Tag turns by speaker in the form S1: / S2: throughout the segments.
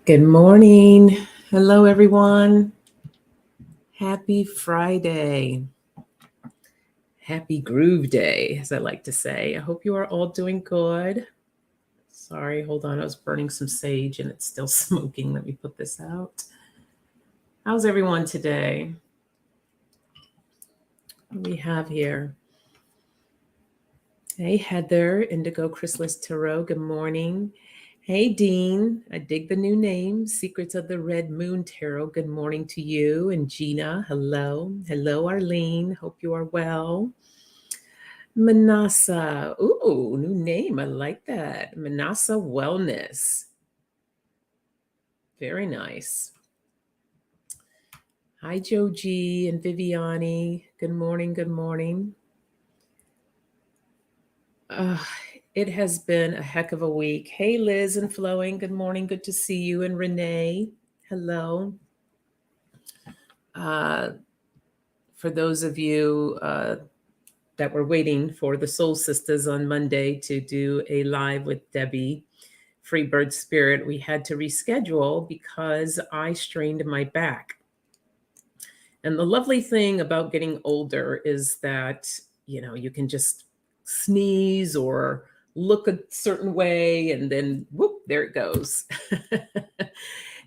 S1: Good morning. Hello, everyone. Happy Friday. Happy Groove Day, as I like to say. I hope you are all doing good. Sorry, hold on. I was burning some sage and it's still smoking. Let me put this out. How's everyone today? What do we have here? Hey, Heather, Indigo Chrysalis Tarot. Good morning. Hey, Dean. I dig the new name, Secrets of the Red Moon Tarot. Good morning to you. And Gina, hello. Hello, Arlene. Hope you are well. Manasa. Ooh, new name. I like that. Manasa Wellness. Very nice. Hi, Joji and Viviani. Good morning. Good morning. It has been a heck of a week. Hey, Liz and Flowing. Good morning. Good to see you. And Renee. Hello. For those of you that were waiting for the Soul Sisters on Monday to do a live with Debbie, Freebird Spirit, we had to reschedule because I strained my back. And the lovely thing about getting older is that, you can just sneeze or look a certain way and then whoop, there it goes.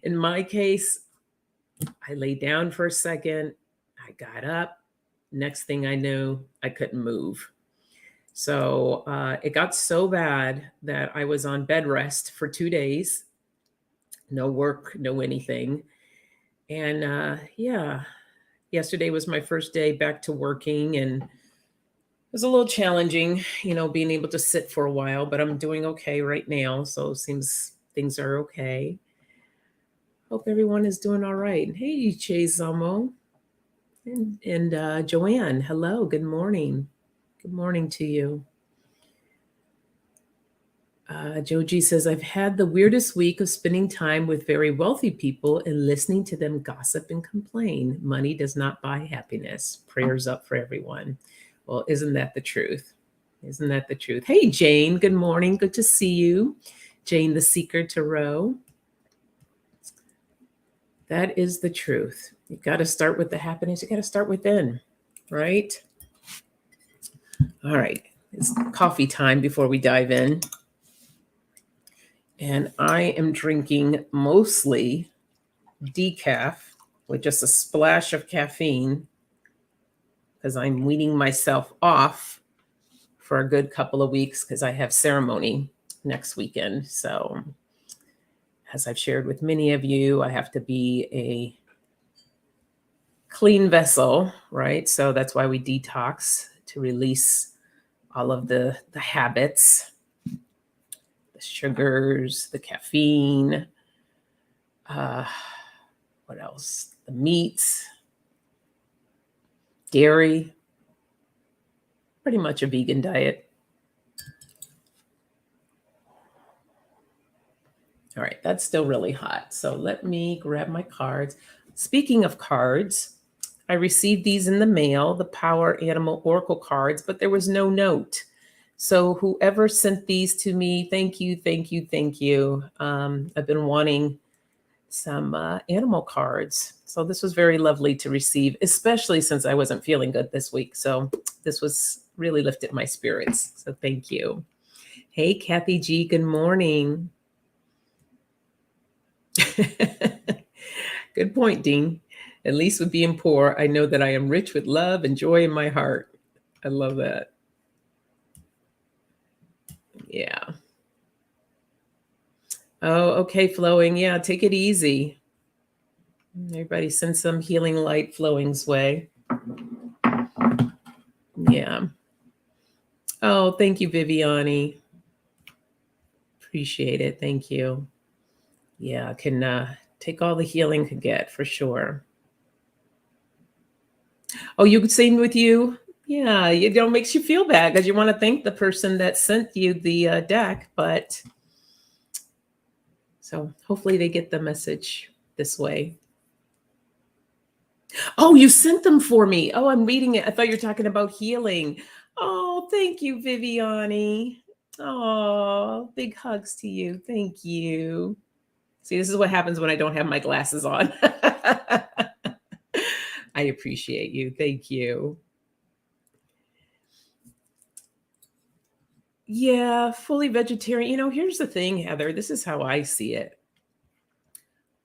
S1: In my case, I lay down for a second, I got up. Next thing I knew, I couldn't move. So it got so bad that I was on bed rest for 2 days. No work, no anything. And yesterday was my first day back to working, and it was a little challenging, being able to sit for a while, but I'm doing okay right now. So it seems things are okay. Hope everyone is doing all right. Hey, Chazamo and Joanne, hello, good morning. Good morning to you. Joji says, I've had the weirdest week of spending time with very wealthy people and listening to them gossip and complain. Money does not buy happiness. Prayers up for everyone. Well, isn't that the truth? Isn't that the truth? Hey, Jane, good morning. Good to see you. Jane the Seeker Tarot. That is the truth. You got to start with the happiness. You got to start within, right? All right. It's coffee time before we dive in. And I am drinking mostly decaf with just a splash of caffeine because I'm weaning myself off for a good couple of weeks because I have ceremony next weekend. So as I've shared with many of you, I have to be a clean vessel, right? So that's why we detox, to release all of the habits, the sugars, the caffeine, what else? The meats, dairy, pretty much a vegan diet. All right, that's still really hot. So let me grab my cards. Speaking of cards, I received these in the mail, the Power Animal Oracle cards, but there was no note. So whoever sent these to me, thank you, thank you, thank you. I've been wanting some animal cards. So this was very lovely to receive, especially since I wasn't feeling good this week. So this was really lifted my spirits. So thank you. Hey, Kathy G, good morning. Good point, Dean. At least with being poor, I know that I am rich with love and joy in my heart. I love that. Yeah. Oh, okay, Flowing. Yeah, take it easy. Everybody send some healing light Flowing's way. Yeah. Oh, thank you, Viviani. Appreciate it. Thank you. Yeah, I can take all the healing could get for sure. Oh, you could sing with you? Yeah, it makes you feel bad because you want to thank the person that sent you the deck, but so hopefully they get the message this way. Oh, you sent them for me. Oh, I'm reading it. I thought you were talking about healing. Oh, thank you, Viviani. Oh, big hugs to you. Thank you. See, this is what happens when I don't have my glasses on. I appreciate you. Thank you. Yeah, fully vegetarian. Here's the thing, Heather. This is how I see it.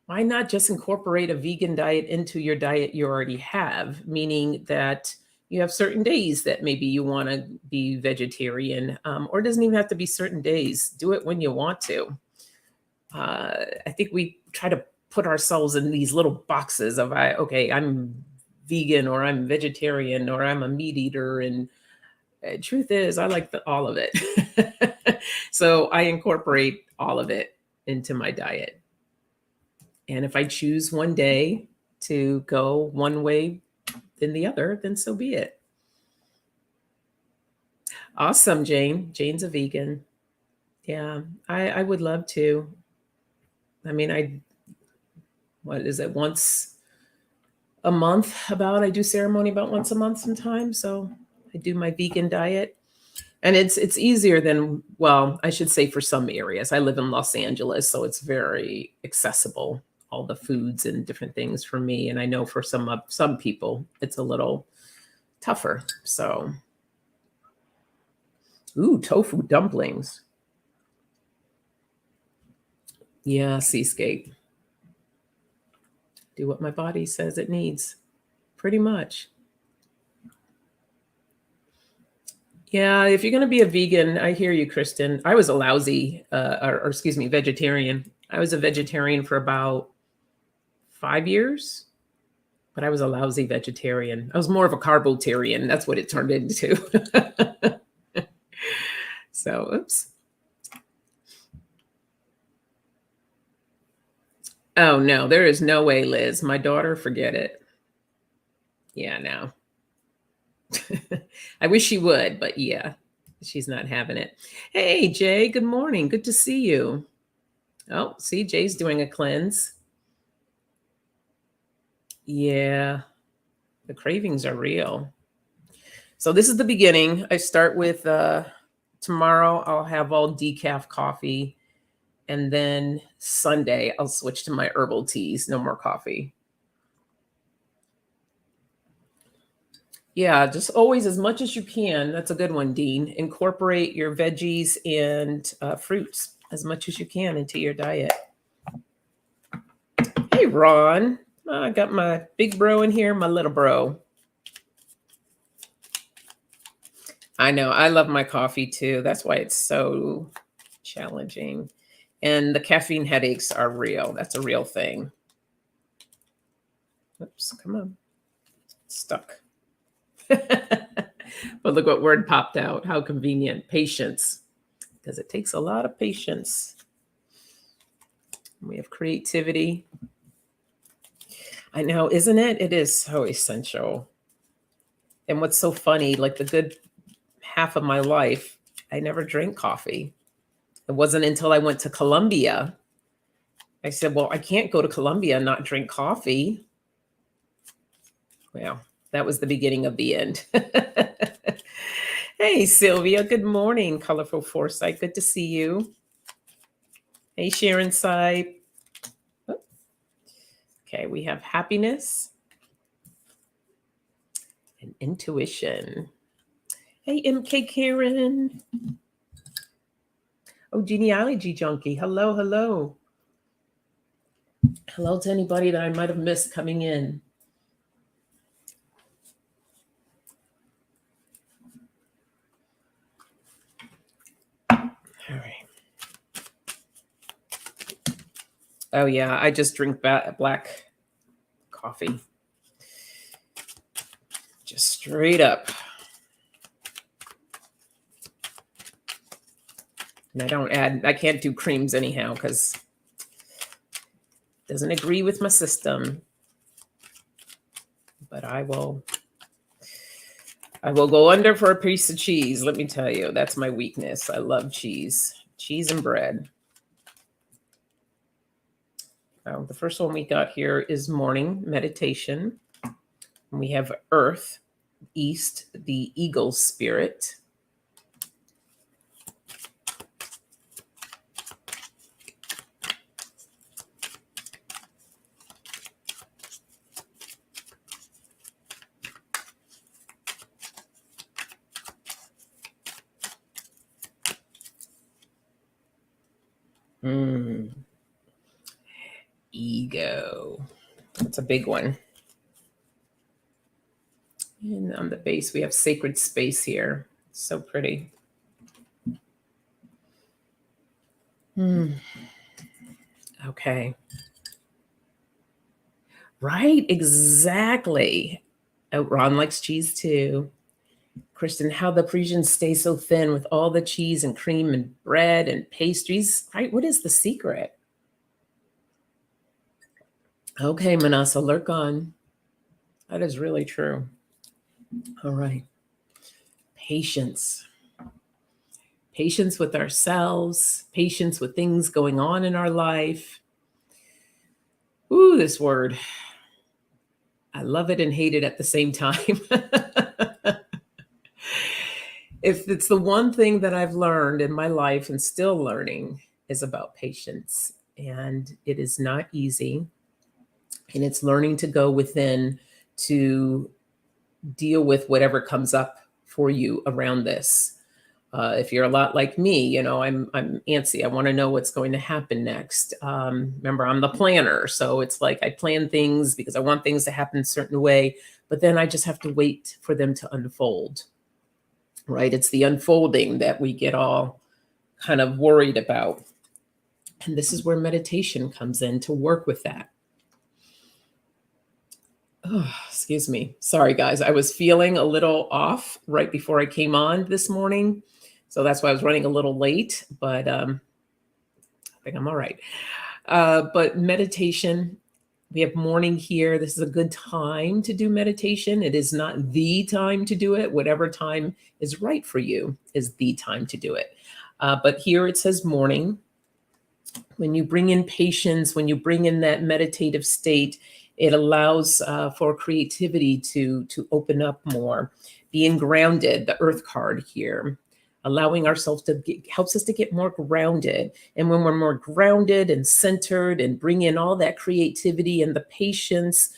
S1: Why not just incorporate a vegan diet into your diet you already have? Meaning that you have certain days that maybe you want to be vegetarian, or it doesn't even have to be certain days. Do it when you want to. I think we try to put ourselves in these little boxes of, okay, I'm vegan, or I'm vegetarian, or I'm a meat eater. And truth is, I like all of it. So I incorporate all of it into my diet. And if I choose one day to go one way than the other, then so be it. Awesome, Jane. Jane's a vegan. Yeah, I would love to. I mean, what is it, once a month I do ceremony about once a month sometimes. So I do my vegan diet. And it's easier than, well, I should say for some areas. I live in Los Angeles, so it's very accessible, all the foods and different things for me. And I know for some people, it's a little tougher. So, ooh, tofu dumplings. Yeah, seascape. Do what my body says it needs, pretty much. Yeah, if you're going to be a vegan, I hear you, Kristen. I was a lousy, or excuse me, vegetarian. I was a vegetarian for about 5 years, but I was a lousy vegetarian. I was more of a carbotarian. That's what it turned into. So, oops. Oh, no, there is no way, Liz. My daughter, forget it. Yeah, no. I wish she would, but yeah, she's not having it. Hey, Jay, good morning. Good to see you. Oh, see, Jay's doing a cleanse. Yeah, the cravings are real. So this is the beginning. I start with tomorrow, I'll have all decaf coffee. And then Sunday, I'll switch to my herbal teas. No more coffee. Yeah, just always as much as you can. That's a good one, Dean. Incorporate your veggies and fruits as much as you can into your diet. Hey, Ron. I got my big bro in here, my little bro. I know. I love my coffee too. That's why it's so challenging. And the caffeine headaches are real. That's a real thing. Oops, come on. Stuck. But look what word popped out. How convenient. Patience. Because it takes a lot of patience. We have creativity. I know, isn't it? It is so essential. And what's so funny, like the good half of my life, I never drank coffee. It wasn't until I went to Colombia. I said, well, I can't go to Colombia and not drink coffee. Well, that was the beginning of the end. Hey, Sylvia. Good morning. Colorful Foresight. Good to see you. Hey, Sharon Side. Okay, we have happiness and intuition. Hey, MK Karen. Oh, genealogy junkie. Hello, hello. Hello to anybody that I might have missed coming in. All right. Oh, yeah, I just drink black coffee. Just straight up. And I can't do creams anyhow because it doesn't agree with my system. But I will go under for a piece of cheese. Let me tell you, that's my weakness. I love cheese and bread. The first one we got here is morning meditation. And we have Earth, East, the eagle spirit. Mm, ego. That's a big one. And on the base, we have sacred space here. So pretty. Okay. Right, exactly. Oh, Ron likes cheese too. Kristen, how the Parisians stay so thin with all the cheese and cream and bread and pastries, right? What is the secret? Okay, Manasa, lurk on. That is really true. All right. Patience. Patience with ourselves, patience with things going on in our life. Ooh, this word. I love it and hate it at the same time. If it's the one thing that I've learned in my life and still learning is about patience. And it is not easy. And it's learning to go within to deal with whatever comes up for you around this. If you're a lot like me, I'm antsy. I want to know what's going to happen next. Remember, I'm the planner, so it's like I plan things because I want things to happen a certain way, but then I just have to wait for them to unfold. Right? It's the unfolding that we get all kind of worried about, and this is where meditation comes in to work with that. Oh, excuse me. Sorry, guys. I was feeling a little off right before I came on this morning. So that's why I was running a little late, but I think I'm all right. But meditation, we have morning here. This is a good time to do meditation. It is not the time to do it. Whatever time is right for you is the time to do it. But here it says morning. When you bring in patience, when you bring in that meditative state, it allows for creativity to open up more. Being grounded, the earth card here, allowing ourselves to helps us to get more grounded. And when we're more grounded and centered and bring in all that creativity and the patience,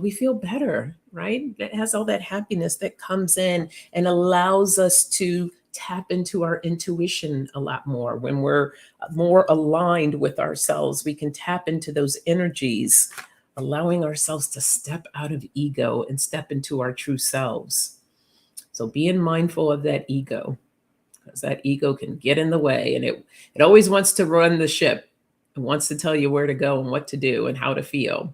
S1: we feel better, right? It has all that happiness that comes in and allows us to tap into our intuition a lot more. When we're more aligned with ourselves, we can tap into those energies, allowing ourselves to step out of ego and step into our true selves. So being mindful of that ego, because that ego can get in the way, and it always wants to run the ship. It wants to tell you where to go and what to do and how to feel.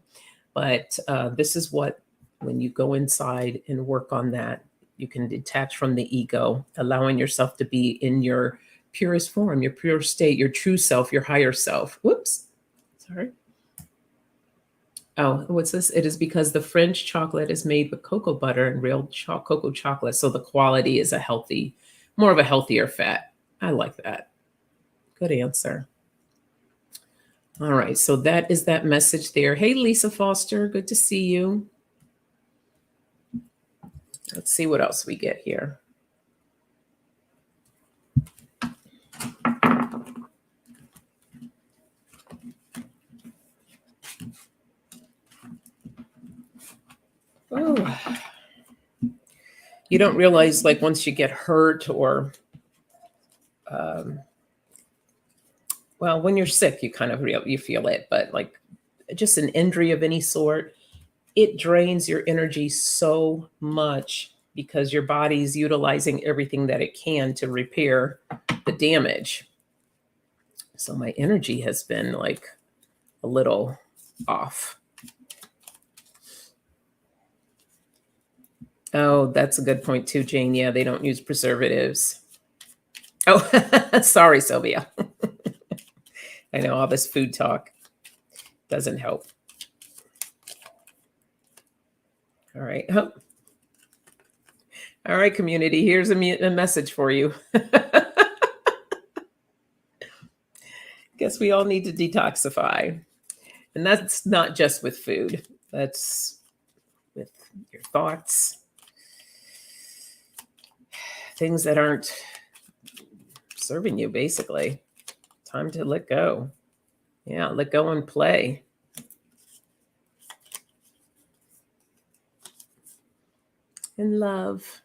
S1: But this is what, when you go inside and work on that, you can detach from the ego, allowing yourself to be in your purest form, your pure state, your true self, your higher self. Whoops. Sorry. Oh, what's this? It is because the French chocolate is made with cocoa butter and real cocoa chocolate. So the quality is more of a healthier fat. I like that. Good answer. All right. So that is that message there. Hey, Lisa Foster. Good to see you. Let's see what else we get here. Oh, you don't realize, like, once you get hurt or, well, when you're sick, you kind of you feel it, but like just an injury of any sort, it drains your energy so much because your body's utilizing everything that it can to repair the damage. So my energy has been like a little off. Oh, that's a good point too, Jane. Yeah, they don't use preservatives. Oh, sorry, Sylvia. I know all this food talk doesn't help. All right. Oh. All right, community. Here's a message for you. Guess we all need to detoxify. And that's not just with food. That's with your thoughts, things that aren't serving you, basically. Time to let go. Yeah, let go and play. And love.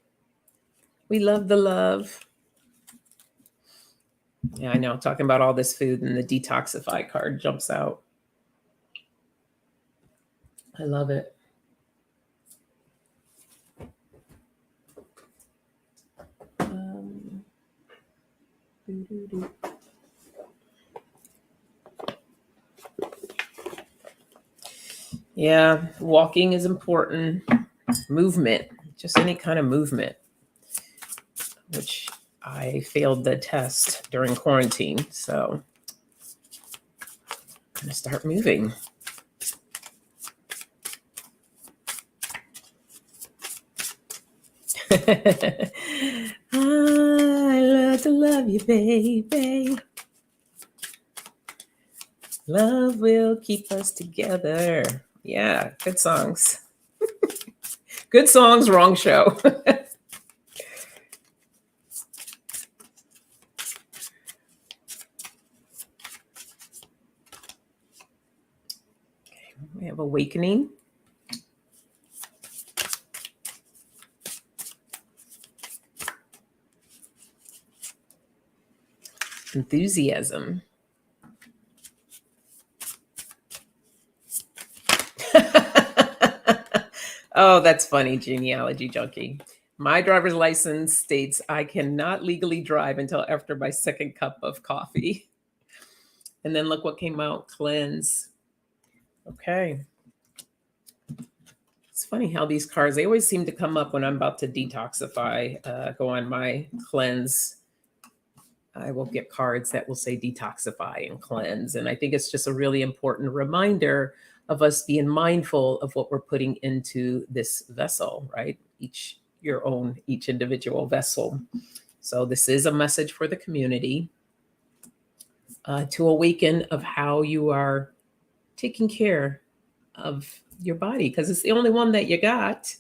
S1: We love the love. Yeah, I know. Talking about all this food and the detoxify card jumps out. I love it. Doo-doo-doo. Yeah, walking is important. Movement, just any kind of movement, which I failed the test during quarantine. So I'm going to start moving. I love to love you, baby. Love will keep us together. Yeah, good songs. Good songs, wrong show. We have awakening. Enthusiasm. Oh, that's funny, genealogy junkie. My driver's license states I cannot legally drive until after my second cup of coffee. And then look what came out, cleanse. Okay. It's funny how these cards, they always seem to come up when I'm about to detoxify, go on my cleanse. I will get cards that will say detoxify and cleanse. And I think it's just a really important reminder of us being mindful of what we're putting into this vessel, right? Each individual vessel. So this is a message for the community to awaken of how you are taking care of your body, because it's the only one that you got.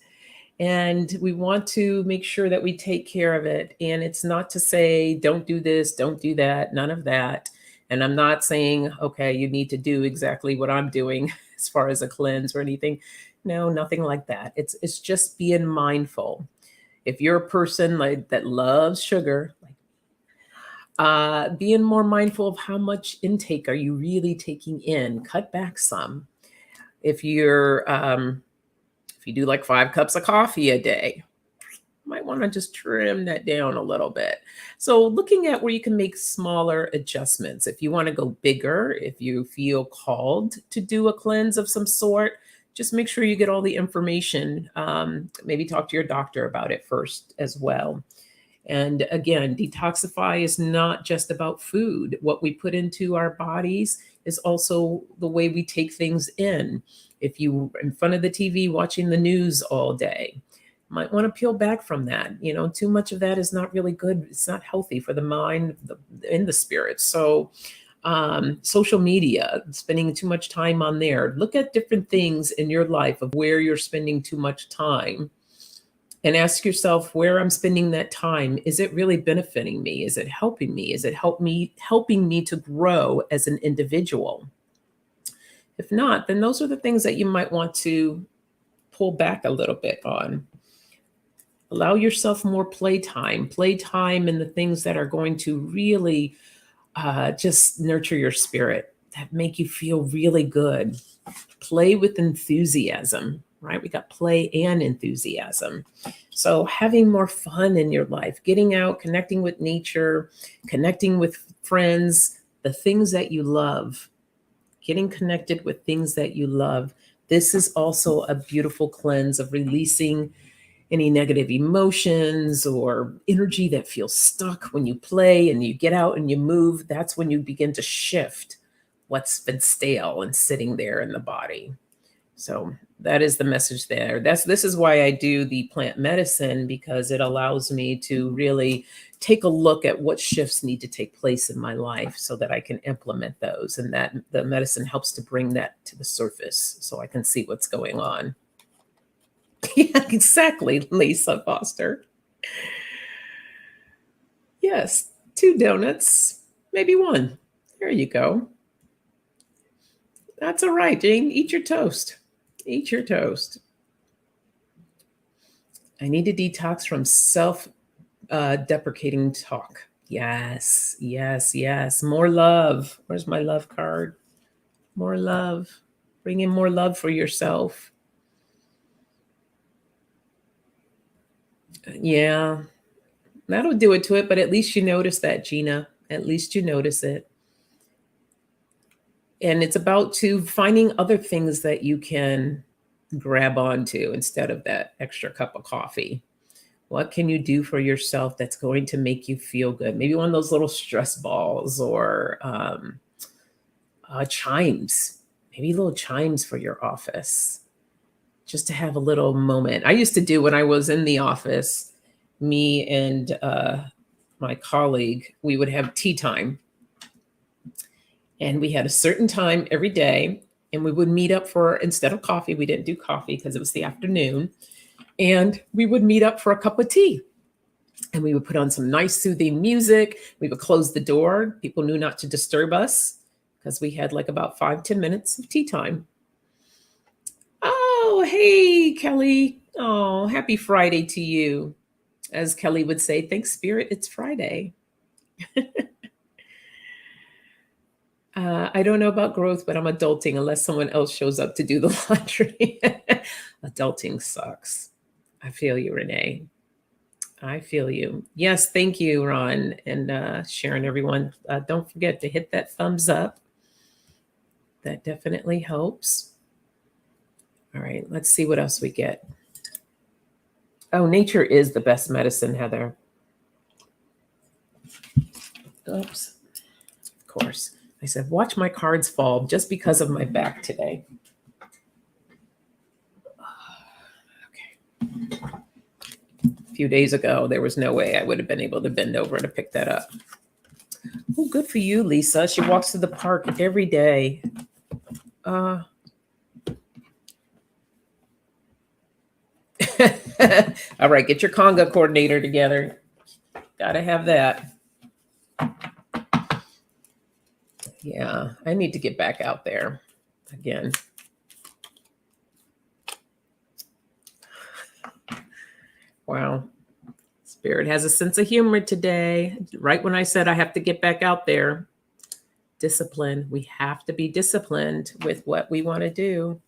S1: And we want to make sure that we take care of it. And it's not to say, don't do this, don't do that, none of that. And I'm not saying, okay, you need to do exactly what I'm doing as far as a cleanse or anything. No, nothing like that. It's just being mindful. If you're a person like that loves sugar, being more mindful of how much intake are you really taking in, cut back some. If you do like 5 cups of coffee a day, you might want to just trim that down a little bit. So looking at where you can make smaller adjustments. If you want to go bigger, if you feel called to do a cleanse of some sort, just make sure you get all the information. Maybe talk to your doctor about it first as well. And again, detoxify is not just about food. What we put into our bodies is also the way we take things in. If you are in front of the TV watching the news all day, you might want to peel back from that. Too much of that is not really good. It's not healthy for the mind and the spirit. So social media, spending too much time on there. Look at different things in your life of where you're spending too much time. And ask yourself where I'm spending that time. Is it really benefiting me? Is it helping me? Is it helping me to grow as an individual? If not, then those are the things that you might want to pull back a little bit on. Allow yourself more playtime in the things that are going to really just nurture your spirit, that make you feel really good. Play with enthusiasm, right? We got play and enthusiasm. So having more fun in your life, getting out, connecting with nature, connecting with friends, the things that you love, getting connected with things that you love. This is also a beautiful cleanse of releasing any negative emotions or energy that feels stuck when you play and you get out and you move. That's when you begin to shift what's been stale and sitting there in the body. So that is the message there. This is why I do the plant medicine, because it allows me to really take a look at what shifts need to take place in my life so that I can implement those, and that the medicine helps to bring that to the surface so I can see what's going on. Yeah, exactly, Lisa Foster. Yes, 2 donuts, maybe 1. There you go. That's all right, Jane. Eat your toast. Eat your toast. I need to detox from self deprecating talk. Yes, yes, yes. More love. Where's my love card? More love. Bring in more love for yourself. Yeah, that'll do it to it. But at least you notice that, Gina. At least you notice it. And it's about to finding other things that you can grab onto instead of that extra cup of coffee. What can you do for yourself that's going to make you feel good? Maybe one of those little stress balls or chimes, maybe little chimes for your office, just to have a little moment. I used to do when I was in the office, me and my colleague, we would have tea time. And we had a certain time every day. And we would meet up for, instead of coffee, we didn't do coffee because it was the afternoon. And we would meet up for a cup of tea. And we would put on some nice soothing music. We would close the door. People knew not to disturb us because we had like about 5-10 minutes of tea time. Oh, hey, Kelly. Oh, happy Friday to you. As Kelly would say, thanks, Spirit, it's Friday. I don't know about growth, but I'm adulting unless someone else shows up to do the laundry. Adulting sucks. I feel you, Renee. I feel you. Yes, thank you, Ron and Sharon, everyone. Don't forget to hit that thumbs up. That definitely helps. All right, let's see what else we get. Oh, nature is the best medicine, Heather. Oops. Of course. I said, watch my cards fall just because of my back today. Okay. A few days ago, there was no way I would have been able to bend over to pick that up. Oh, good for you, Lisa. She walks to the park every day. All right, get your conga coordinator together. Gotta have that. Yeah, I need to get back out there again. Wow. Spirit has a sense of humor today. Right when I said I have to get back out there. Discipline. We have to be disciplined with what we want to do.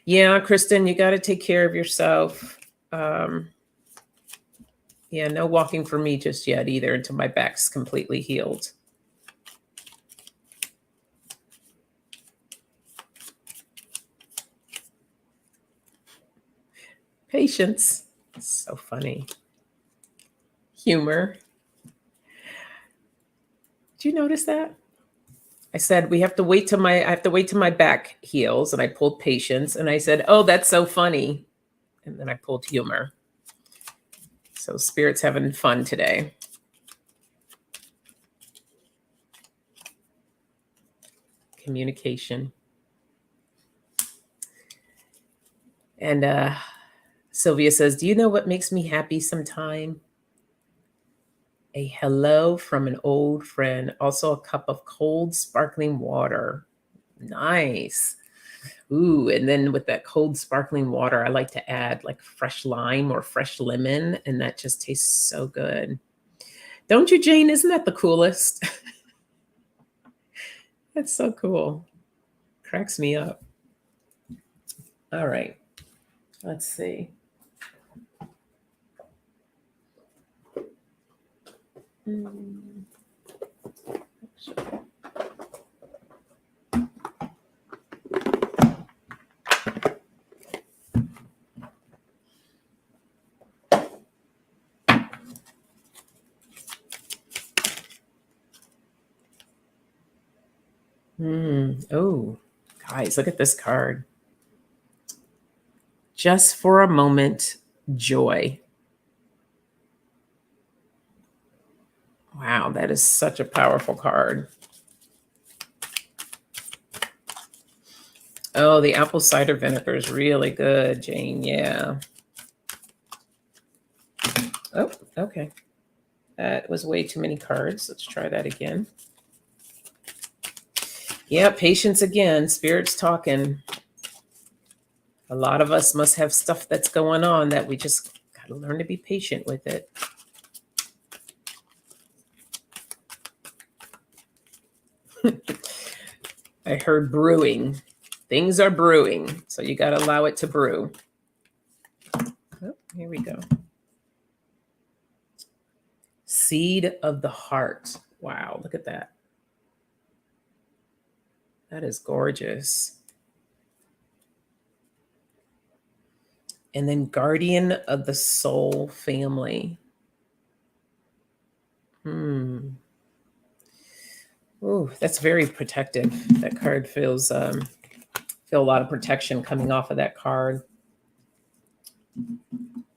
S1: Yeah, Kristen, you got to take care of yourself. Yeah, no walking for me just yet either until my back's completely healed. Patience. So funny. Humor. Did you notice that? I said I have to wait till my back heals, and I pulled patience, and I said, "Oh, that's so funny," and then I pulled humor. So Spirit's having fun today. Communication. And Sylvia says, "Do you know what makes me happy sometime? A hello from an old friend. Also a cup of cold, sparkling water." Nice. Ooh, and then with that cold, sparkling water, I like to add like fresh lime or fresh lemon, and that just tastes so good. Don't you, Jane? Isn't that the coolest? That's so cool. Cracks me up. All right. Let's see. Oh, guys, look at this card. Just for a moment, joy. Wow, that is such a powerful card. Oh, the apple cider vinegar is really good, Jane. Yeah. Oh, okay. That was way too many cards. Let's try that again. Yeah, patience again. Spirit's talking. A lot of us must have stuff that's going on that we just got to learn to be patient with it. I heard brewing. Things are brewing, so you got to allow it to brew. Oh, here we go. Seed of the heart. Wow, look at that. That is gorgeous. And then guardian of the soul family. Ooh, that's very protective. That card feels feel a lot of protection coming off of that card.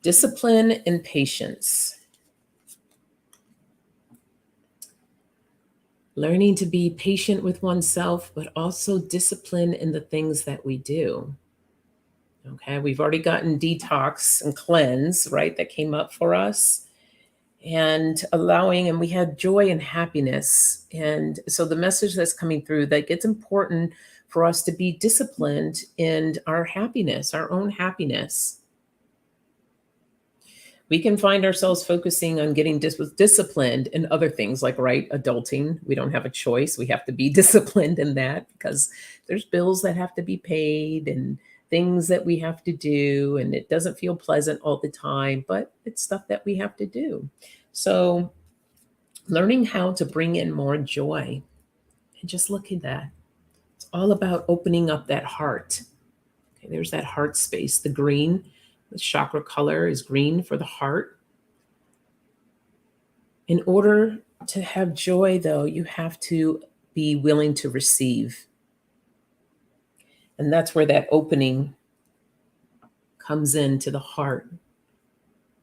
S1: Discipline and patience. Learning to be patient with oneself, but also discipline in the things that we do. Okay, we've already gotten detox and cleanse, right? That came up for us. And allowing, and we had joy and happiness. And so the message that's coming through, that it's important for us to be disciplined in our happiness, our own happiness. We can find ourselves focusing on getting disciplined in other things like, right, adulting. We don't have a choice. We have to be disciplined in that because there's bills that have to be paid and things that we have to do. And it doesn't feel pleasant all the time, but it's stuff that we have to do. So learning how to bring in more joy, and just look at that. It's all about opening up that heart. Okay, there's that heart space. The green, the chakra color is green for the heart. In order to have joy, though, you have to be willing to receive. And that's where that opening comes into the heart,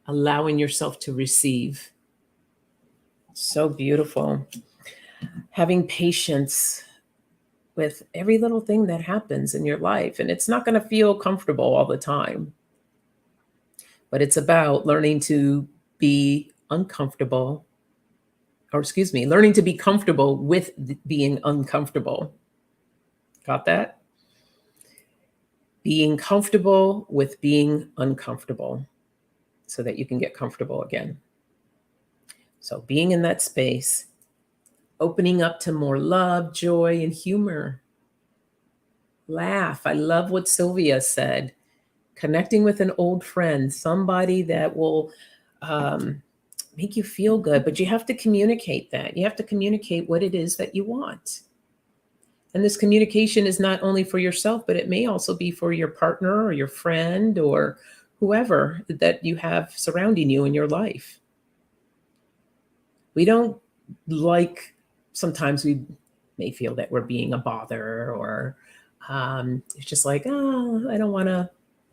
S1: allowing yourself to receive. So beautiful. Having patience with every little thing that happens in your life. And it's not going to feel comfortable all the time, but it's about learning to be uncomfortable, or excuse me, learning to be comfortable with being uncomfortable. Got that? Being comfortable with being uncomfortable so that you can get comfortable again. So being in that space, opening up to more love, joy, and humor. Laugh. I love what Sylvia said. Connecting with an old friend, somebody that will make you feel good, but you have to communicate that. You have to communicate what it is that you want. And this communication is not only for yourself, but it may also be for your partner or your friend or whoever that you have surrounding you in your life. We don't like, sometimes we may feel that we're being a bother, or it's just like, oh, I don't want to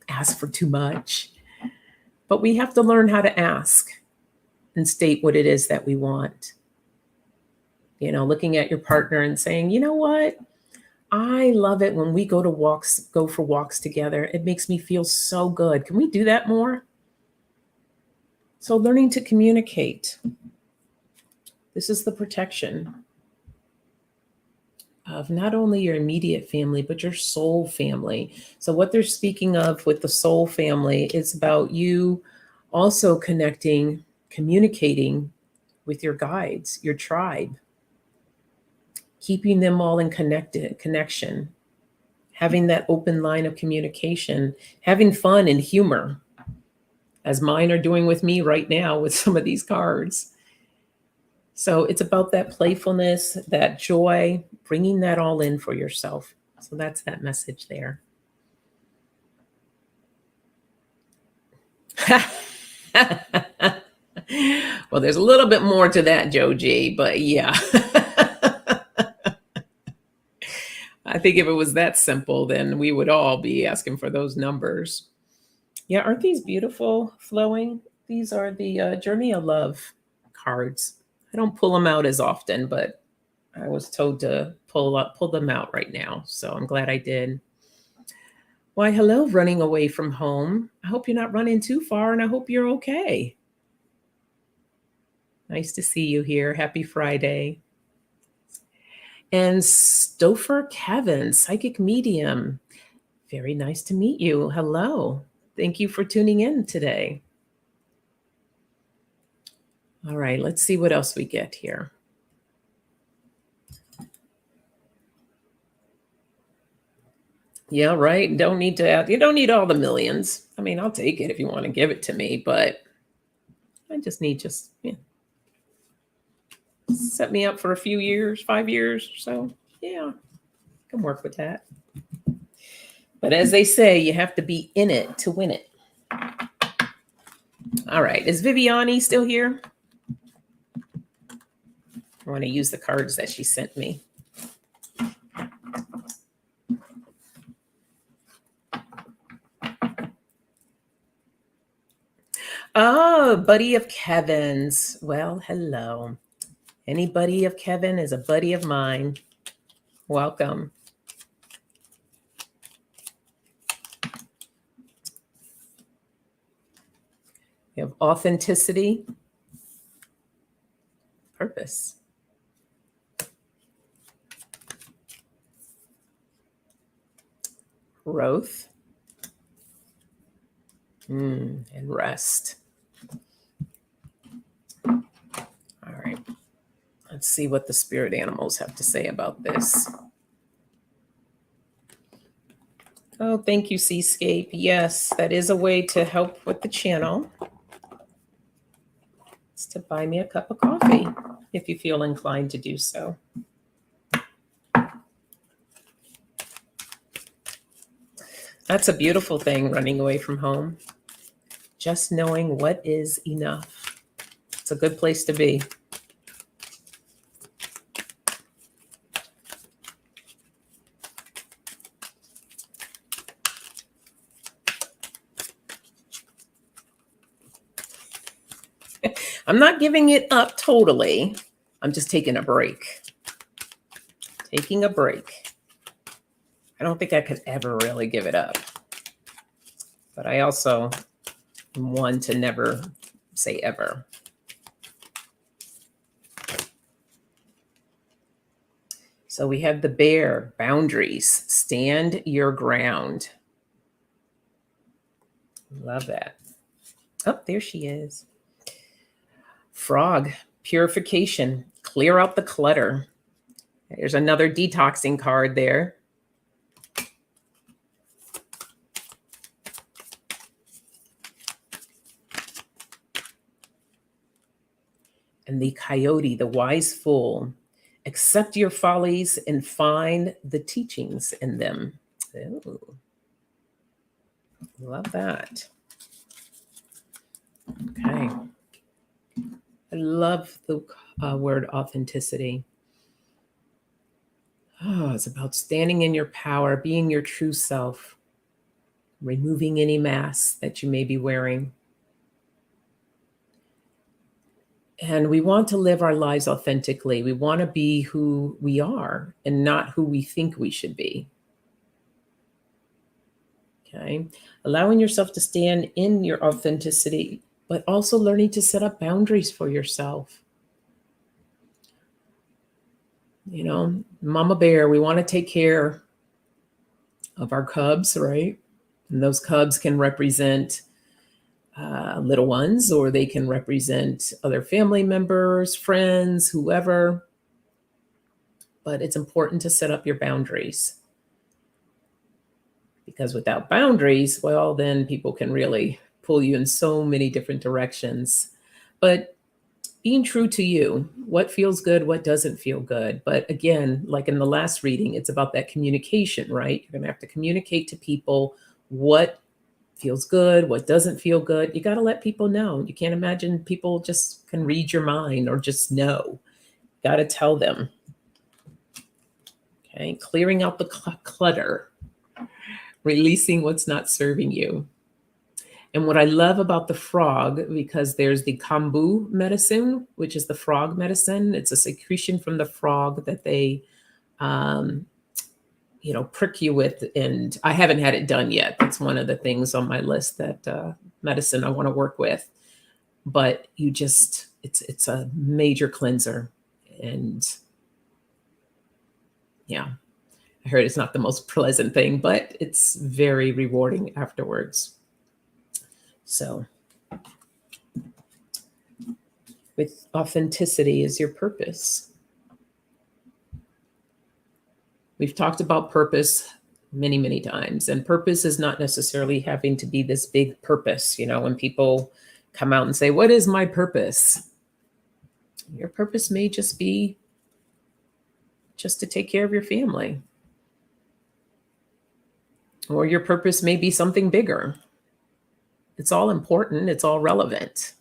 S1: ask for too much. But we have to learn how to ask and state what it is that we want. You know, looking at your partner and saying, you know what? I love it when we go for walks together. It makes me feel so good. Can we do that more? So learning to communicate. This is the protection of not only your immediate family, but your soul family. So what they're speaking of with the soul family is about you also communicating with your guides, your tribe, keeping them all in connection, having that open line of communication, having fun and humor, as mine are doing with me right now with some of these cards. So it's about that playfulness, that joy, bringing that all in for yourself. So that's that message there. Well, there's a little bit more to that, Joji, but yeah. I think if it was that simple, then we would all be asking for those numbers. Yeah, aren't these beautiful, flowing? These are the Journey of Love cards. I don't pull them out as often, but I was told to pull them out right now. So I'm glad I did. Why, hello, running away from home. I hope you're not running too far, and I hope you're okay. Nice to see you here. Happy Friday. And Stouffer Kevin, psychic medium. Very nice to meet you. Hello. Thank you for tuning in today. All right, let's see what else we get here. Yeah, right. Don't need to. You don't need all the millions. I mean, I'll take it if you want to give it to me, but I just need set me up for a few years, 5 years or so. Yeah, I can work with that. But as they say, you have to be in it to win it. All right. Is Viviani still here? I want to use the cards that she sent me. Oh, buddy of Kevin's. Well, hello. Any buddy of Kevin is a buddy of mine. Welcome. You have authenticity, purpose. Growth, and rest. All right. Let's see what the spirit animals have to say about this. Oh, thank you, Seascape. Yes, that is a way to help with the channel. It's to buy me a cup of coffee if you feel inclined to do so. That's a beautiful thing, running away from home. Just knowing what is enough. It's a good place to be. I'm not giving it up totally. I'm just taking a break. Taking a break. I don't think I could ever really give it up. But I also am one to never say ever. So we have the bear, boundaries, stand your ground. Love that. Oh, there she is. Frog, purification, clear out the clutter. There's another detoxing card there. And the coyote, the wise fool, accept your follies and find the teachings in them. Ooh. Love that. Okay. I love the word authenticity. Oh, it's about standing in your power, being your true self, removing any masks that you may be wearing. And we want to live our lives authentically. We want to be who we are and not who we think we should be. Okay. Allowing yourself to stand in your authenticity, but also learning to set up boundaries for yourself. You know, Mama Bear, we want to take care of our cubs, right? And those cubs can represent little ones, or they can represent other family members, friends, whoever. But it's important to set up your boundaries. Because without boundaries, well, then people can really pull you in so many different directions. But being true to you, what feels good, what doesn't feel good. But again, like in the last reading, it's about that communication, right? You're going to have to communicate to people what feels good, what doesn't feel good. You got to let people know. You can't imagine people just can read your mind or just know. Got to tell them. Okay, clearing out the clutter, releasing what's not serving you. And what I love about the frog, because there's the kombu medicine, which is the frog medicine. It's a secretion from the frog that they, prick you with. And I haven't had it done yet. That's one of the things on my list, that medicine I want to work with. But it's a major cleanser. And yeah, I heard it's not the most pleasant thing, but it's very rewarding afterwards. So with authenticity is your purpose. We've talked about purpose many, many times. And purpose is not necessarily having to be this big purpose. You know, when people come out and say, what is my purpose? Your purpose may just be just to take care of your family. Or your purpose may be something bigger. It's all important. It's all relevant.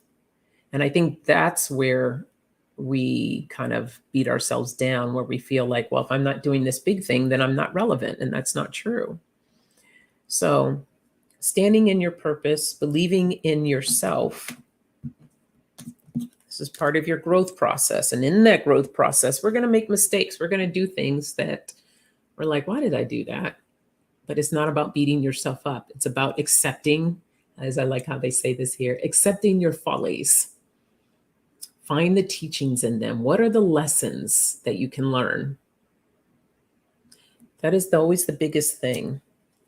S1: And I think that's where we kind of beat ourselves down, where we feel like, well, if I'm not doing this big thing, then I'm not relevant. And that's not true. So standing in your purpose, believing in yourself, this is part of your growth process. And in that growth process, we're going to make mistakes. We're going to do things that we're like, why did I do that? But it's not about beating yourself up. It's about accepting, as I like how they say this here, accepting your follies. Find the teachings in them. What are the lessons that you can learn? That is always the biggest thing.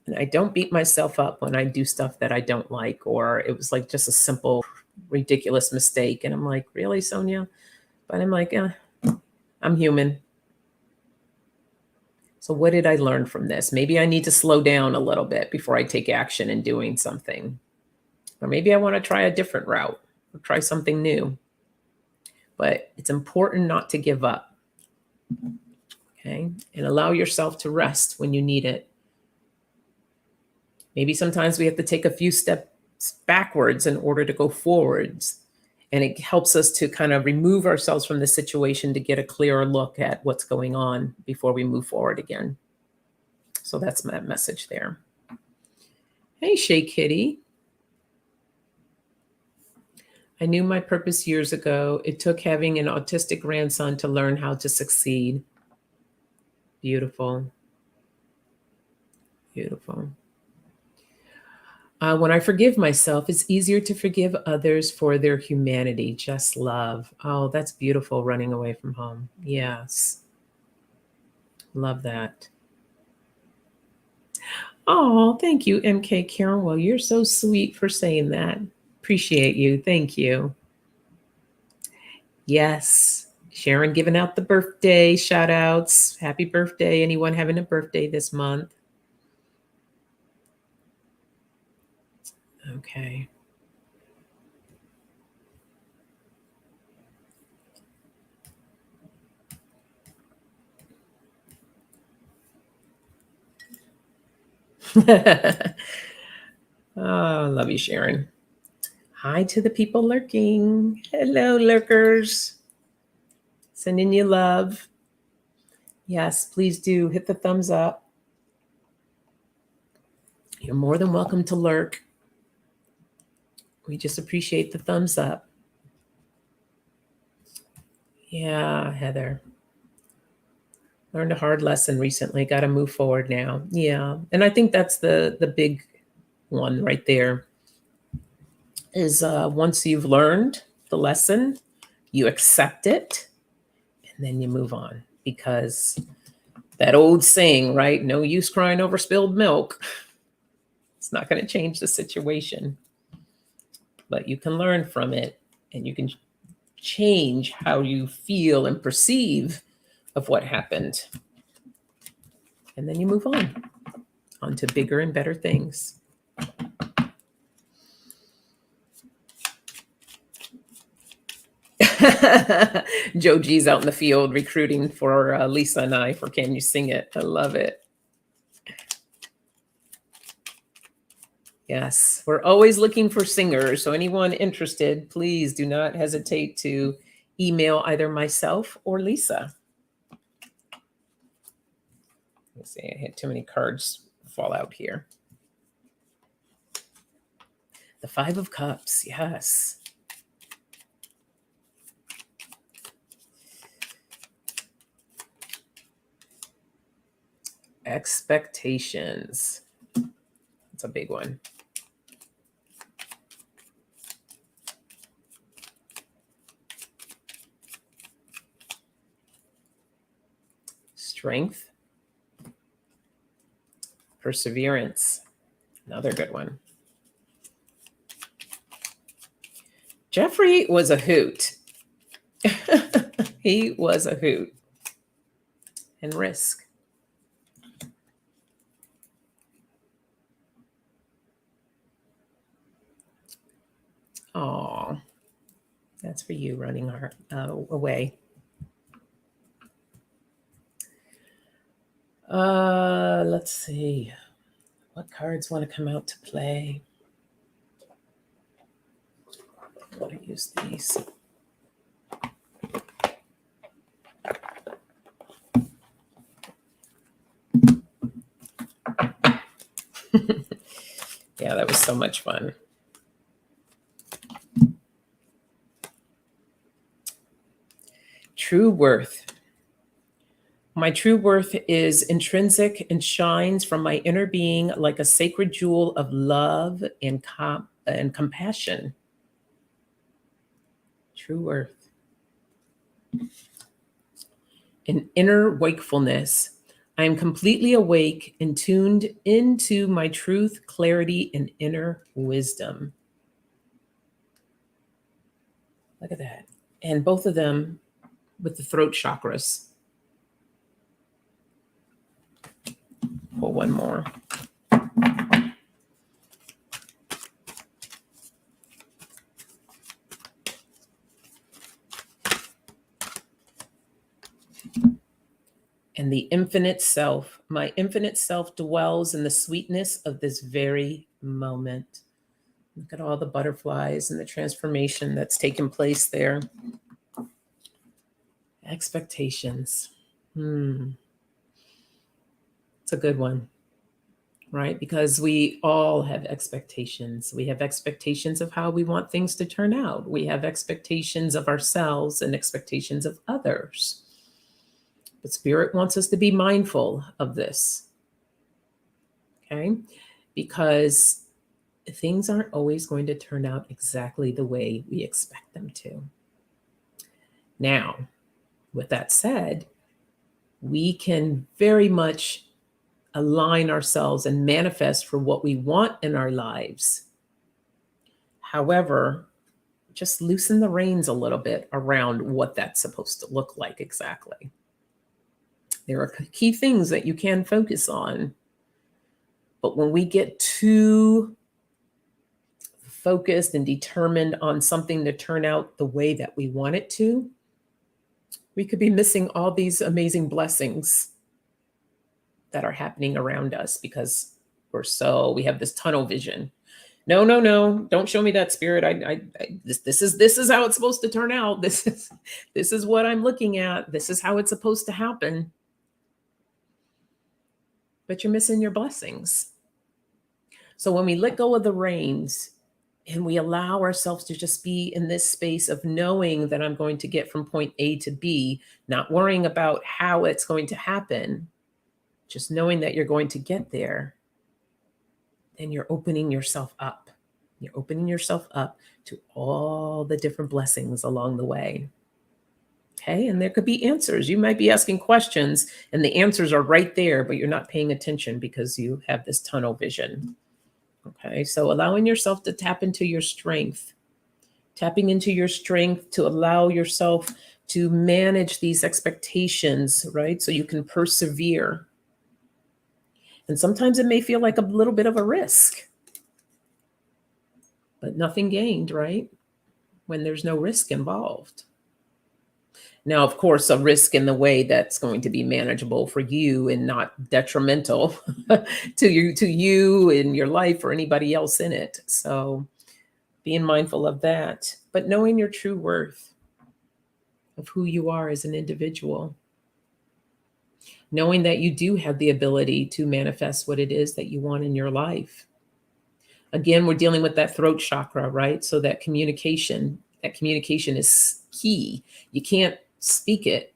S1: And I don't beat myself up when I do stuff that I don't like, or it was like just a simple, ridiculous mistake. And I'm like, really, Sonia? But I'm like, I'm human. So what did I learn from this? Maybe I need to slow down a little bit before I take action in doing something. Or maybe I want to try a different route or try something new. But it's important not to give up. Okay? And allow yourself to rest when you need it. Maybe sometimes we have to take a few steps backwards in order to go forwards. And it helps us to kind of remove ourselves from the situation to get a clearer look at what's going on before we move forward again. So that's my message there. Hey, Shay Kitty. I knew my purpose years ago. It took having an autistic grandson to learn how to succeed. Beautiful. Beautiful. When I forgive myself, it's easier to forgive others for their humanity. Just love. Oh, that's beautiful, running away from home. Yes. Love that. Oh, thank you, MK Karen. Well, you're so sweet for saying that. Appreciate you. Thank you. Yes. Sharon giving out the birthday shout outs. Happy birthday. Anyone having a birthday this month? Okay. Oh, love you, Sharon. Hi to the people lurking. Hello, lurkers. Sending you love. Yes, please do hit the thumbs up. You're more than welcome to lurk. We just appreciate the thumbs up. Yeah, Heather. Learned a hard lesson recently. Got to move forward now. Yeah. And I think that's the big one right there is once you've learned the lesson, you accept it, and then you move on. Because that old saying, right? No use crying over spilled milk. It's not going to change the situation. But you can learn from it, and you can change how you feel and perceive of what happened. And then you move on to bigger and better things. Joe G's out in the field recruiting for Lisa and I for Can You Sing It? I love it. Yes, we're always looking for singers. So anyone interested, please do not hesitate to email either myself or Lisa. Let's see, I had too many cards fall out here. The Five of Cups, yes. Expectations. That's a big one. Strength. Perseverance. Another good one. Jeffrey was a hoot. He was a hoot. And risk. Oh, that's for you running away. Let's see. What cards want to come out to play? I want to use these. Yeah, that was so much fun. True worth. My true worth is intrinsic and shines from my inner being like a sacred jewel of love and compassion. True worth. An inner wakefulness. I am completely awake and tuned into my truth, clarity, and inner wisdom. Look at that. And both of them with the throat chakras. Pull one more. And the infinite self, my infinite self dwells in the sweetness of this very moment. Look at all the butterflies and the transformation that's taken place there. Expectations. It's a good one, right? Because we all have expectations. We have expectations of how we want things to turn out. We have expectations of ourselves and expectations of others. But Spirit wants us to be mindful of this, okay? Because things aren't always going to turn out exactly the way we expect them to. Now, with that said, we can very much align ourselves and manifest for what we want in our lives. However, just loosen the reins a little bit around what that's supposed to look like exactly. There are key things that you can focus on. But when we get too focused and determined on something to turn out the way that we want it to, we could be missing all these amazing blessings that are happening around us because we have this tunnel vision. No, don't show me that, Spirit. This is how it's supposed to turn out. This is what I'm looking at. This is how it's supposed to happen. But you're missing your blessings. So when we let go of the reins and we allow ourselves to just be in this space of knowing that I'm going to get from point A to B, not worrying about how it's going to happen, just knowing that you're going to get there, then you're opening yourself up. You're opening yourself up to all the different blessings along the way. Okay, and there could be answers. You might be asking questions and the answers are right there, but you're not paying attention because you have this tunnel vision. Okay, so allowing yourself to tap into your strength, tapping into your strength to allow yourself to manage these expectations, right? So you can persevere. And sometimes it may feel like a little bit of a risk, but nothing gained, right? When there's no risk involved. Now, of course, a risk in the way that's going to be manageable for you and not detrimental to you in your life or anybody else in it. So being mindful of that, but knowing your true worth of who you are as an individual, knowing that you do have the ability to manifest what it is that you want in your life. Again, we're dealing with that throat chakra, right? So that communication is key. You can't speak it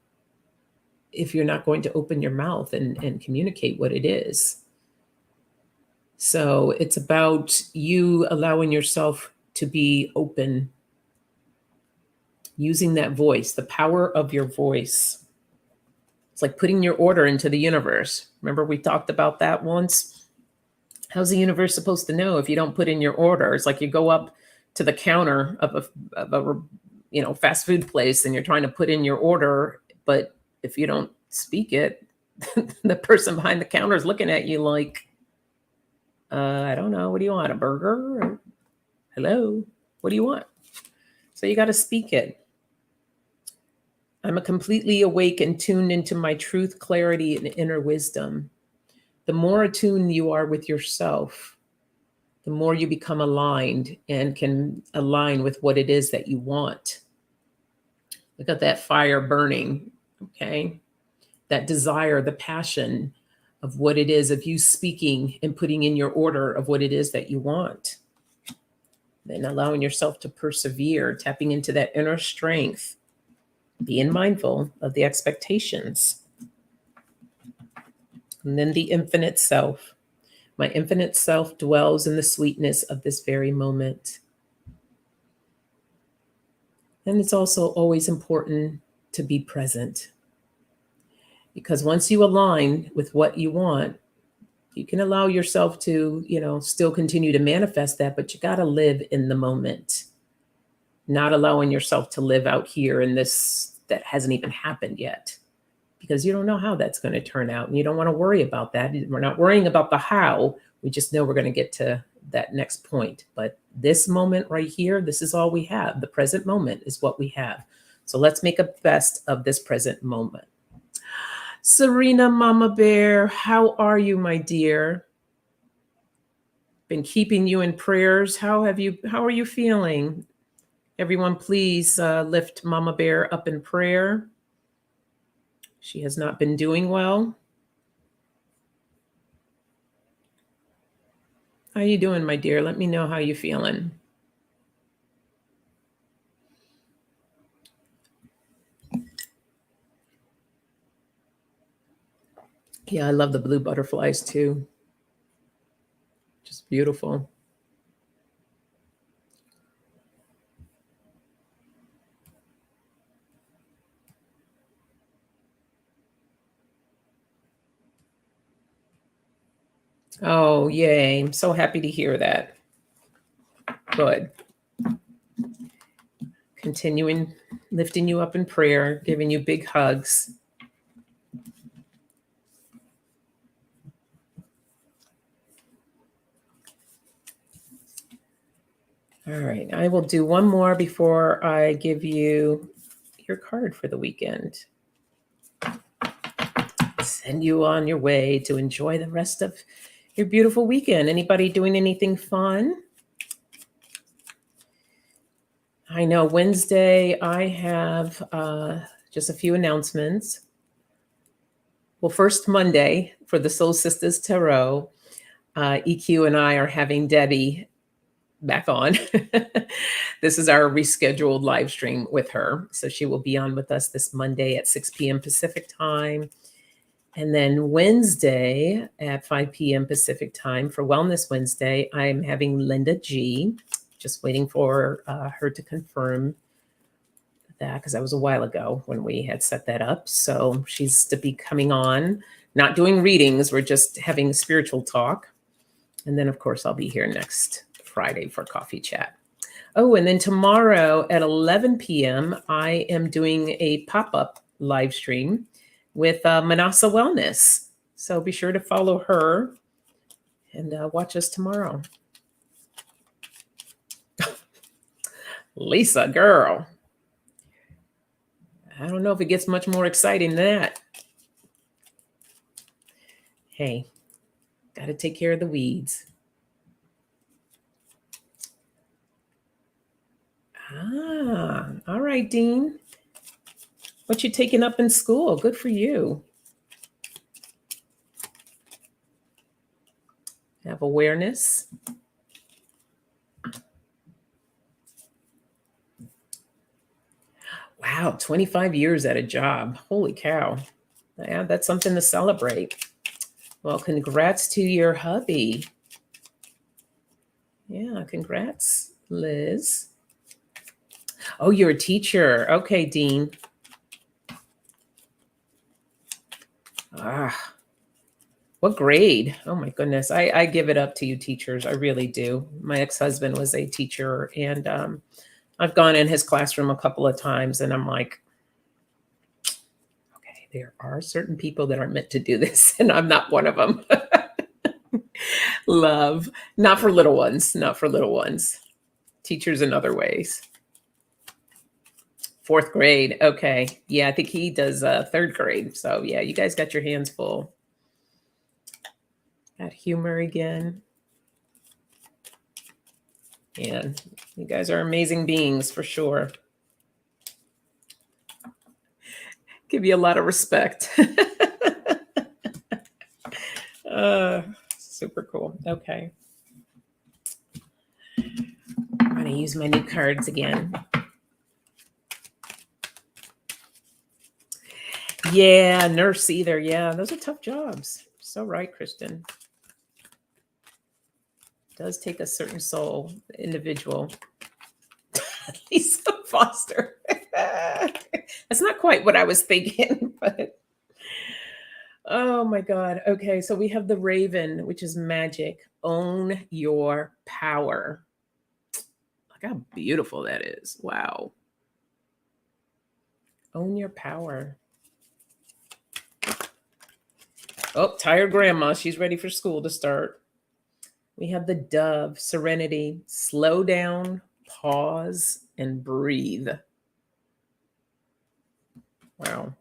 S1: if you're not going to open your mouth and communicate what it is. So it's about you allowing yourself to be open, using that voice, the power of your voice. It's like putting your order into the universe. Remember we talked about that once? How's the universe supposed to know if you don't put in your order? It's like you go up to the counter of a fast food place and you're trying to put in your order, but if you don't speak it, the person behind the counter is looking at you like, I don't know, what do you want, a burger? Or, hello, What do you want? So you got to speak it. I'm a completely awake and tuned into my truth, clarity, and inner wisdom. The more attuned you are with yourself, the more you become aligned and can align with what it is that you want. Look at that fire burning, okay? That desire, the passion of what it is, of you speaking and putting in your order of what it is that you want. Then allowing yourself to persevere, tapping into that inner strength, being mindful of the expectations. And then the infinite self. My infinite self dwells in the sweetness of this very moment. And it's also always important to be present. Because once you align with what you want, you can allow yourself to, still continue to manifest that, but you got to live in the moment, not allowing yourself to live out here in this that hasn't even happened yet, because you don't know how that's going to turn out. And you don't want to worry about that. We're not worrying about the how. We just know we're going to get to that next point. But this moment right here, this is all we have. The present moment is what we have. So let's make a best of this present moment. Serena Mama Bear, how are you, my dear? Been keeping you in prayers. How are you feeling? Everyone, please lift Mama Bear up in prayer. She has not been doing well. How you doing, my dear? Let me know how you're feeling. Yeah, I love the blue butterflies too. Just beautiful. Oh, yay. I'm so happy to hear that. Good. Continuing lifting you up in prayer, giving you big hugs. All right, I will do one more before I give you your card for the weekend. Send you on your way to enjoy the rest of your beautiful weekend. Anybody doing anything fun? I know Wednesday I have just a few announcements. Well, first Monday for the Soul Sisters Tarot, EQ and I are having Debbie back on. This is our rescheduled live stream with her. So she will be on with us this Monday at 6 p.m. Pacific time. And then Wednesday at 5 p.m. Pacific time for Wellness Wednesday, I'm having Linda G. Just waiting for her to confirm that, because that was a while ago when we had set that up. So she's to be coming on, not doing readings. We're just having a spiritual talk. And then, of course, I'll be here next Friday for coffee chat. Oh, and then tomorrow at 11 p.m., I am doing a pop-up live stream with Manasa Wellness. So be sure to follow her and watch us tomorrow. Lisa, girl. I don't know if it gets much more exciting than that. Hey, got to take care of the weeds. All right, Dean. What you taking up in school? Good for you. Have awareness. Wow, 25 years at a job. Holy cow. Yeah, that's something to celebrate. Well, congrats to your hubby. Yeah, congrats, Liz. Oh, you're a teacher. Okay, Dean. What grade? Oh my goodness. I give it up to you teachers. I really do. My ex-husband was a teacher, and I've gone in his classroom a couple of times, and I'm like, okay, there are certain people that are meant to do this, and I'm not one of them. Love. Not for little ones. Not for little ones. teachers in other ways. Fourth grade. Okay. Yeah, I think he does third grade. So yeah, you guys got your hands full. Got humor again. And you guys are amazing beings for sure. Give you a lot of respect. Super cool. Okay. I'm going to use my new cards again. Yeah, nurse either. Yeah, those are tough jobs. So right, Kristen. It does take a certain soul, individual. Lisa Foster. That's not quite what I was thinking, but oh my God. Okay, so we have the Raven, which is magic. Own your power. Look how beautiful that is. Wow. Own your power. Oh, tired grandma. She's ready for school to start. We have the Dove, serenity. Slow down, pause, and breathe. Wow.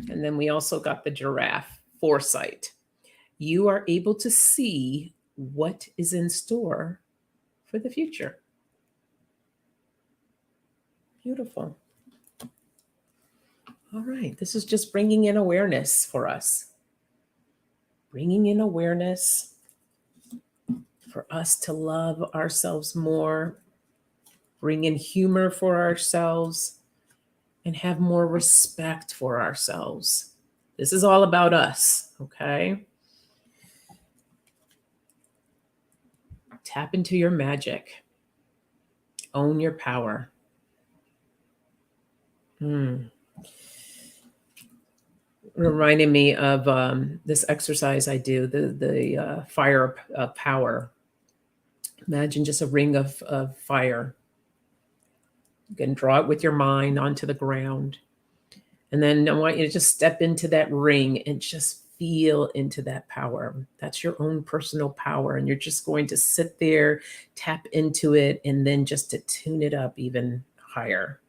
S1: And then we also got the Giraffe, foresight. You are able to see what is in store for the future. Beautiful. All right. This is just bringing in awareness for us. Bringing in awareness for us to love ourselves more, bring in humor for ourselves, and have more respect for ourselves. This is all about us, okay? Tap into your magic. Own your power. Reminding me of this exercise I do, the fire power. Imagine just a ring of fire. You can draw it with your mind onto the ground. And then I want you to just step into that ring and just feel into that power. That's your own personal power. And you're just going to sit there, tap into it, and then just to tune it up even higher.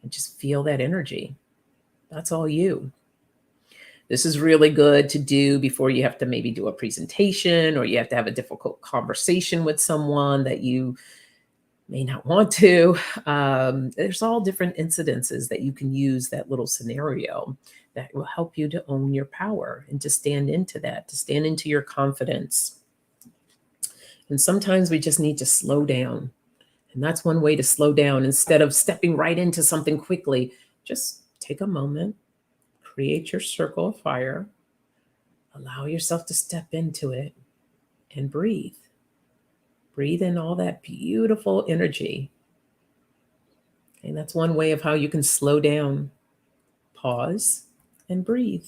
S1: And just feel that energy. That's all you. This is really good to do before you have to maybe do a presentation, or you have to have a difficult conversation with someone that you may not want to. There's all different incidences that you can use that little scenario that will help you to own your power and to stand into that, to stand into your confidence. And sometimes we just need to slow down. And that's one way to slow down. Instead of stepping right into something quickly, just take a moment, create your circle of fire, allow yourself to step into it, and breathe. Breathe in all that beautiful energy. And that's one way of how you can slow down. Pause and breathe.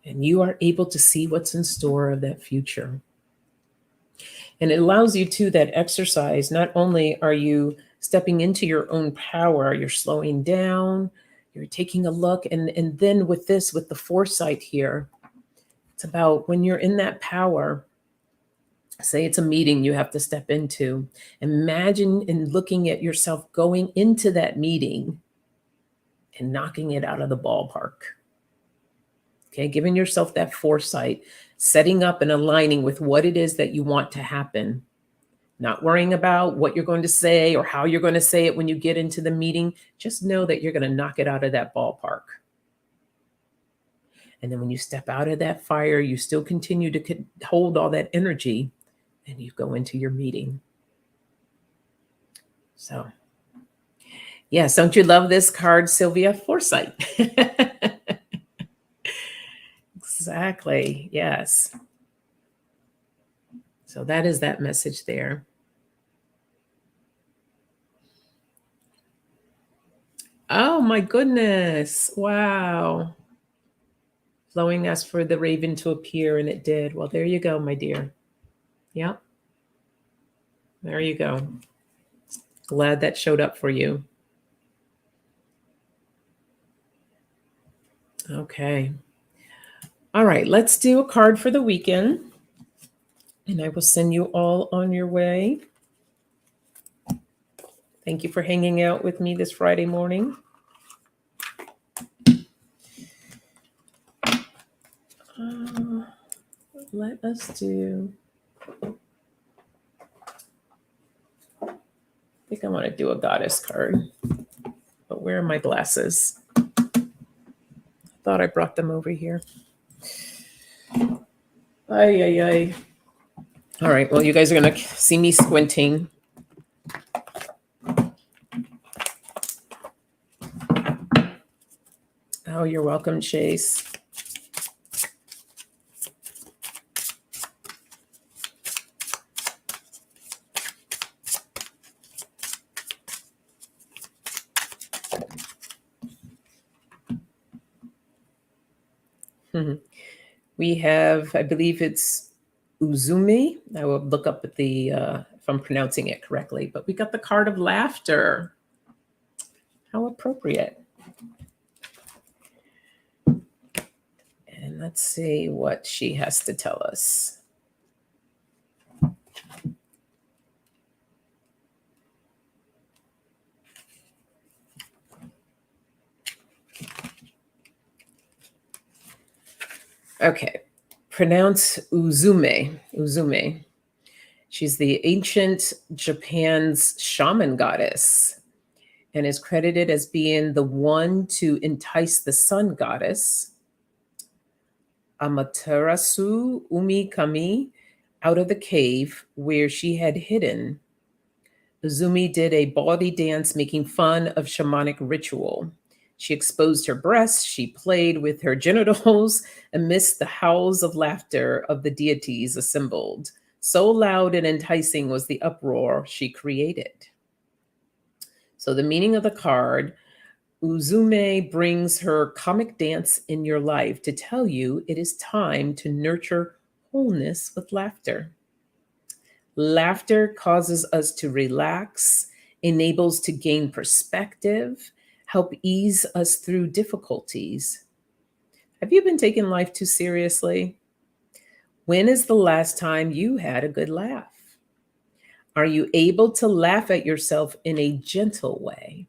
S1: And you are able to see what's in store of that future. And it allows you to, that exercise, not only are you stepping into your own power, you're slowing down, you're taking a look. And then with this, with the foresight here, it's about when you're in that power. Say it's a meeting you have to step into. Imagine and looking at yourself going into that meeting and knocking it out of the ballpark. Okay, giving yourself that foresight, setting up and aligning with what it is that you want to happen. Not worrying about what you're going to say or how you're going to say it when you get into the meeting. Just know that you're going to knock it out of that ballpark. And then when you step out of that fire, you still continue to hold all that energy, and you go into your meeting. So, yes, don't you love this card, Sylvia? Foresight. Exactly. Yes. So that is that message there. Oh my goodness. Wow. Flowing asked for the raven to appear, and it did. Well, there you go, my dear. Yep. There you go. Glad that showed up for you. Okay. All right, let's do a card for the weekend. And I will send you all on your way. Thank you for hanging out with me this Friday morning. Let us do... I think I want to do a goddess card. But where are my glasses? I thought I brought them over here. Ay, ay, ay. All right, well, you guys are going to see me squinting. Oh, you're welcome, Chase. We have, I believe it's Uzumi. I will look up at the, if I'm pronouncing it correctly, but we got the card of laughter. How appropriate. And let's see what she has to tell us. Okay, pronounce Uzume. Uzume. She's the ancient Japan's shaman goddess and is credited as being the one to entice the sun goddess, Amaterasu Umi Kami, out of the cave where she had hidden. Uzumi did a bawdy dance making fun of shamanic ritual. She exposed her breasts, she played with her genitals amidst the howls of laughter of the deities assembled. So loud and enticing was the uproar she created. So the meaning of the card, Uzume brings her comic dance in your life to tell you it is time to nurture wholeness with laughter. Laughter causes us to relax, enables to gain perspective, help ease us through difficulties. Have you been taking life too seriously? When is the last time you had a good laugh? Are you able to laugh at yourself in a gentle way?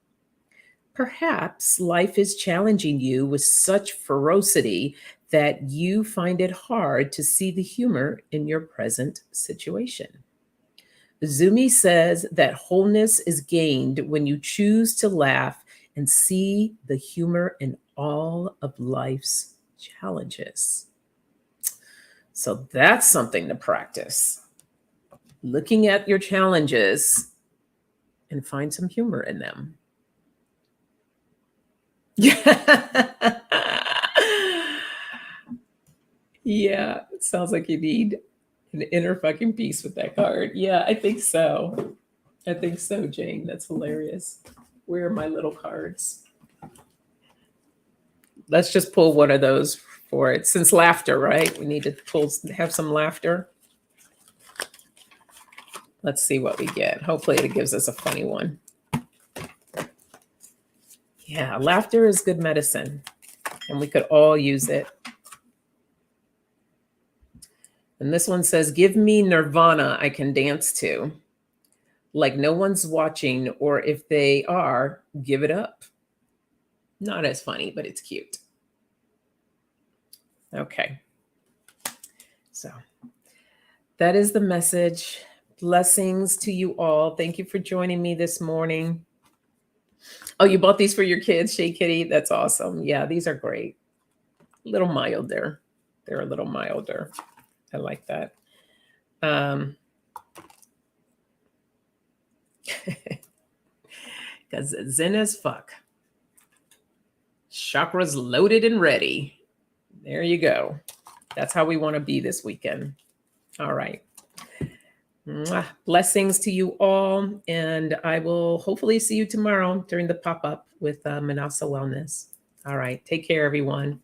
S1: Perhaps life is challenging you with such ferocity that you find it hard to see the humor in your present situation. Zumi says that wholeness is gained when you choose to laugh and see the humor in all of life's challenges. So that's something to practice. Looking at your challenges and find some humor in them. Yeah. Yeah, it sounds like you need an inner fucking peace with that card. Yeah, I think so. I think so, Jane. That's hilarious. Where are my little cards? Let's just pull one of those for it. Since laughter, right? We need to have some laughter. Let's see what we get. Hopefully it gives us a funny one. Yeah, laughter is good medicine, and we could all use it. And this one says, give me nirvana I can dance to. Like no one's watching, or if they are, give it up. Not as funny, but it's cute. Okay. So that is the message. Blessings to you all. Thank you for joining me this morning. Oh, you bought these for your kids, Shay Kitty? That's awesome. Yeah, these are great. A little milder. They're a little milder. I like that. Because zen as fuck. Chakras loaded and ready. There you go. That's how we want to be this weekend. All right. Mwah. Blessings to you all. And I will hopefully see you tomorrow during the pop-up with Manasa Wellness. All right. Take care, everyone.